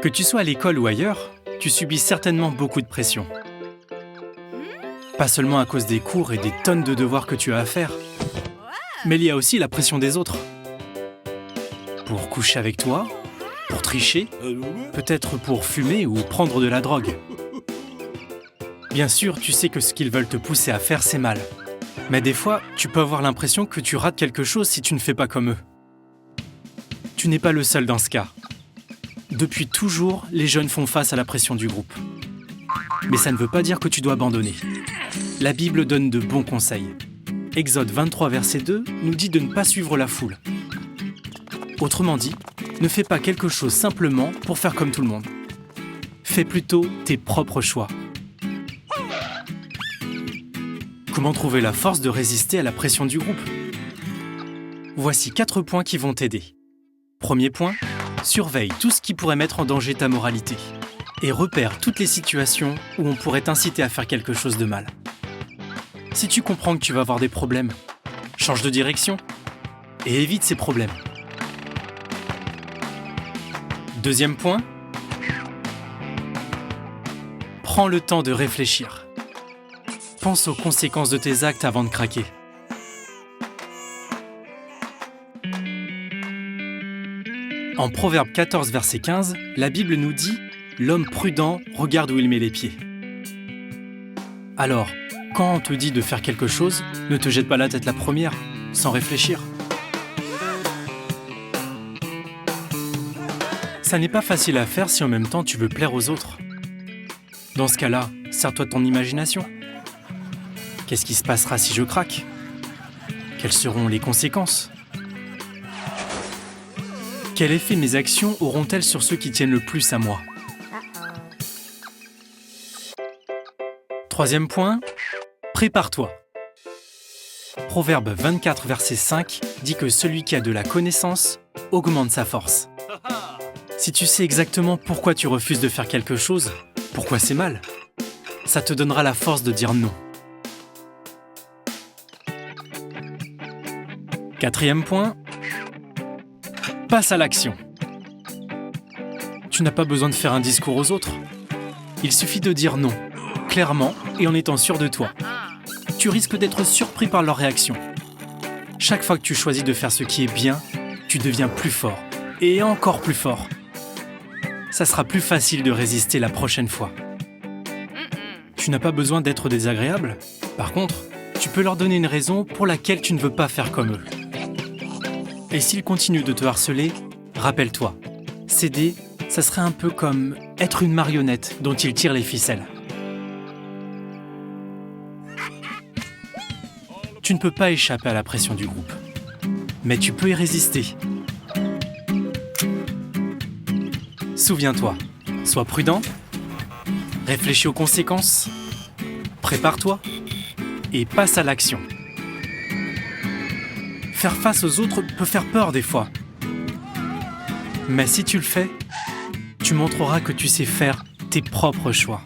Que tu sois à l'école ou ailleurs, tu subis certainement beaucoup de pression. Pas seulement à cause des cours et des tonnes de devoirs que tu as à faire, mais il y a aussi la pression des autres. Pour coucher avec toi, pour tricher, peut-être pour fumer ou prendre de la drogue. Bien sûr, tu sais que ce qu'ils veulent te pousser à faire, c'est mal. Mais des fois, tu peux avoir l'impression que tu rates quelque chose si tu ne fais pas comme eux. Tu n'es pas le seul dans ce cas. Depuis toujours, les jeunes font face à la pression du groupe. Mais ça ne veut pas dire que tu dois abandonner. La Bible donne de bons conseils. Exode 23, verset 2 nous dit de ne pas suivre la foule. Autrement dit, ne fais pas quelque chose simplement pour faire comme tout le monde. Fais plutôt tes propres choix. Comment trouver la force de résister à la pression du groupe? Voici 4 points qui vont t'aider. Premier point, surveille tout ce qui pourrait mettre en danger ta moralité et repère toutes les situations où on pourrait t'inciter à faire quelque chose de mal. Si tu comprends que tu vas avoir des problèmes, change de direction et évite ces problèmes. Deuxième point, prends le temps de réfléchir. Pense aux conséquences de tes actes avant de craquer. En Proverbe 14, verset 15, la Bible nous dit « L'homme prudent regarde où il met les pieds ». Alors, quand on te dit de faire quelque chose, ne te jette pas la tête la première, sans réfléchir. Ça n'est pas facile à faire si en même temps tu veux plaire aux autres. Dans ce cas-là, sers-toi de ton imagination. Qu'est-ce qui se passera si je craque? Quelles seront les conséquences? Quel effet mes actions auront-elles sur ceux qui tiennent le plus à moi? Troisième point, prépare-toi. Proverbe 24, verset 5 dit que celui qui a de la connaissance augmente sa force. Si tu sais exactement pourquoi tu refuses de faire quelque chose, pourquoi c'est mal, ça te donnera la force de dire non. Quatrième point, passe à l'action. Tu n'as pas besoin de faire un discours aux autres. Il suffit de dire non, clairement et en étant sûr de toi. Tu risques d'être surpris par leur réaction. Chaque fois que tu choisis de faire ce qui est bien, tu deviens plus fort et encore plus fort. Ça sera plus facile de résister la prochaine fois. Tu n'as pas besoin d'être désagréable. Par contre, tu peux leur donner une raison pour laquelle tu ne veux pas faire comme eux. Et s'ils continuent de te harceler, rappelle-toi, céder, ça serait un peu comme être une marionnette dont ils tirent les ficelles. Tu ne peux pas échapper à la pression du groupe, mais tu peux y résister. Souviens-toi, sois prudent, réfléchis aux conséquences, prépare-toi et passe à l'action. Faire face aux autres peut faire peur des fois. Mais si tu le fais, tu montreras que tu sais faire tes propres choix.